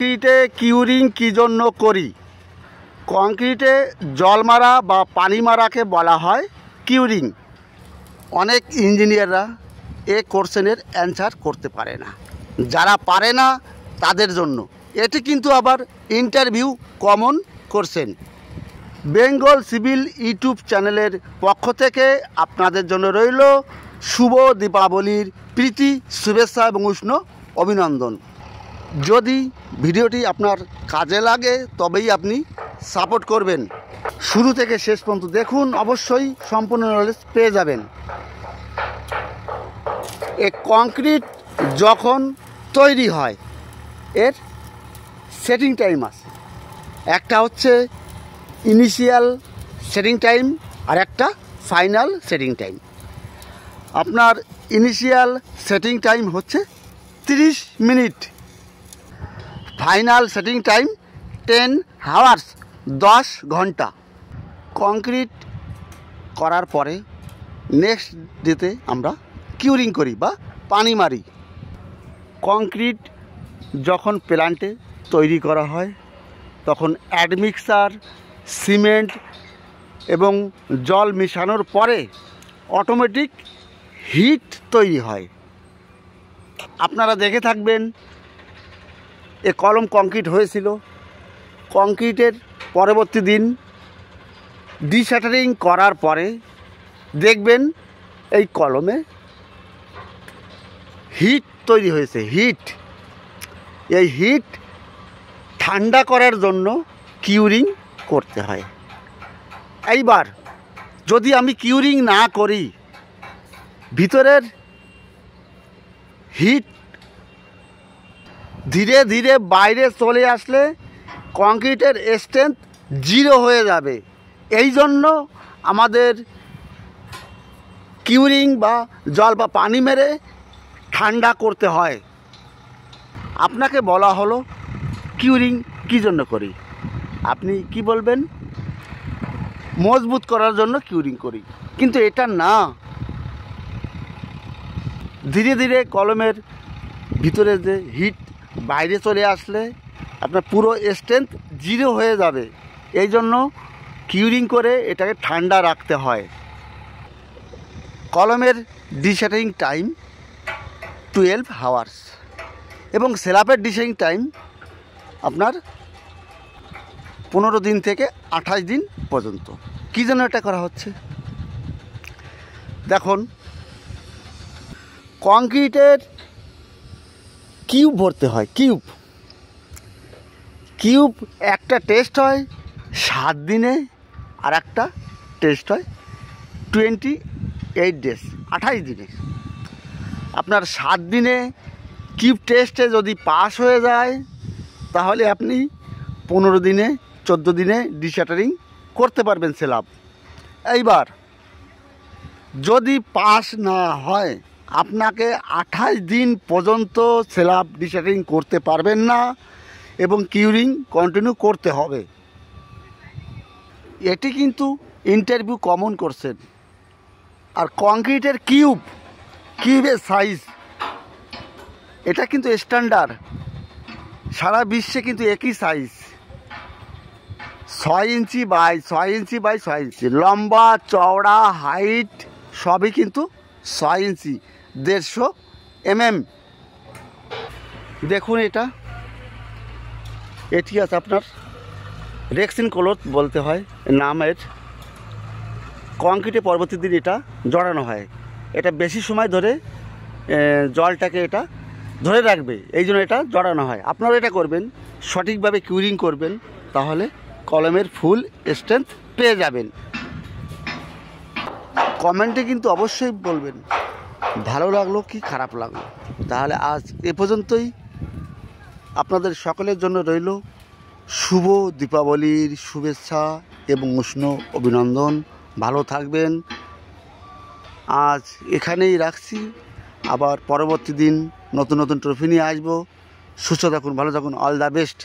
কংক্রিটে curing কী জন্য করি? কংক্রিটে জল মারা বা পানি মারাকে বলা হয় কিউরিং। অনেক ইঞ্জিনিয়াররা এ কোশ্চেনের অ্যান্সার করতে পারে না। যারা পারে না তাদের জন্য এটি কিন্তু আবার interview common question. Bengal civil YouTube চ্যানেলের পক্ষ থেকে আপনাদের জন্য রইল শুভ দীপাবলির প্রীতি, শুভেচ্ছা এবং উষ্ণ অভিনন্দন। যদি ভিডিওটি আপনার কাজে লাগে তবেই আপনি সাপোর্ট করবেন। শুরু থেকে শেষ পর্যন্ত দেখুন, অবশ্যই সম্পূর্ণ নলেজ পেয়ে যাবেন। এ কংক্রিট যখন তৈরি হয় এর সেটিং টাইম আছে। একটা হচ্ছে ইনিশিয়াল সেটিং টাইম আর একটা ফাইনাল সেটিং টাইম। আপনার ইনিশিয়াল সেটিং টাইম হচ্ছে 30 minute, final setting time 10 hours, 10 ঘন্টা। কংক্রিট করার পরে নেক্সট ডেতে আমরা কিউরিং করি বা পানি মারি। কংক্রিট যখন প্ল্যান্টে তৈরি করা হয় তখন অ্যাডমিক্সার, সিমেন্ট এবং জল মেশানোর পরে অটোমেটিক হিট তৈরি হয়। আপনারা দেখে থাকবেন এ কলম কংক্রিট হয়েছিল। কংক্রিটের পরবর্তী দিন ডিশাটারিং করার পরে দেখবেন এই কলমে হিট তৈরি হয়েছে। এই হিট ঠান্ডা করার জন্য কিউরিং করতে হয়। এইবার যদি আমি কিউরিং না করি, ভিতরের হিট ধীরে ধীরে বাইরে চলে আসলে কংক্রিটের স্ট্রেংথ 0 হয়ে যাবে। এই জন্য আমাদের কিউরিং বা জল বা পানি মেরে ঠান্ডা করতে হয়। আপনাকে বলা হলো কিউরিং কী জন্য করি, আপনি কি বলবেন? মজবুত করার জন্য কিউরিং করি, কিন্তু এটা না। ধীরে ধীরে কলমের ভিতরে যে হিট বাইরে চলে আসলে আপনার পুরো স্ট্রেংথ 0 হয়ে যাবে। এই জন্য কিউরিং করে এটাকে ঠান্ডা রাখতে হয়। কলমের ডিশাটারিং টাইম 12 আওয়ার্স এবং স্ল্যাবের ডিশাটারিং টাইম আপনার 15 দিন থেকে 28 দিন পর্যন্ত। কী জন্য এটা করা হচ্ছে? দেখুন, কংক্রিটের কিউব ভরতে হয়। কিউব একটা টেস্ট হয় 7 দিনে, আর একটা টেস্ট হয় 28 ডেজ, 28 দিনে। আপনার 7 দিনে কিউব টেস্টে যদি পাস হয়ে যায় তাহলে আপনি 15 দিনে 14 দিনে ডিশাটারিং করতে পারবেন স্ল্যাব। এইবার যদি পাস না হয় আপনাকে 28 দিন পর্যন্ত স্ল্যাব ডিশাটারিং করতে পারবেন না এবং কিউরিং কন্টিনিউ করতে হবে। এটি কিন্তু ইন্টারভিউ কমন কোশ্চেন। আর কংক্রিটের কিউবের সাইজ এটা কিন্তু স্ট্যান্ডার্ড, সারা বিশ্বে কিন্তু একই size, 6 inch by 6 inch by 6 inch. লম্বা, চওড়া, হাইট সবই কিন্তু 6 ইঞ্চি, 150 mm। দেখুন এটি আছে আপনার রেক্সিন ক্লথ বলতে হয় নামের। কংক্রিটে পরবর্তী দিন এটা জড়ানো হয়। এটা বেশি সময় ধরে জলটাকে এটা ধরে রাখবে, এই জন্য এটা জড়ানো হয়। আপনারা এটা করবেন, সঠিকভাবে কিউরিং করবেন, তাহলে কলমের ফুল স্ট্রেংথ পেয়ে যাবেন। কমেন্টে কিন্তু অবশ্যই বলবেন ভালো লাগলো কি খারাপ লাগলো। তাহলে আজ এ পর্যন্তই। আপনাদের সকলের জন্য রইল শুভ দীপাবলির শুভেচ্ছা এবং উষ্ণ অভিনন্দন। ভালো থাকবেন। আজ এখানেই রাখছি, আবার পরবর্তী দিন নতুন নতুন ট্রফি নিয়ে আসবো। সুস্থ থাকুন, ভালো থাকুন। All the best.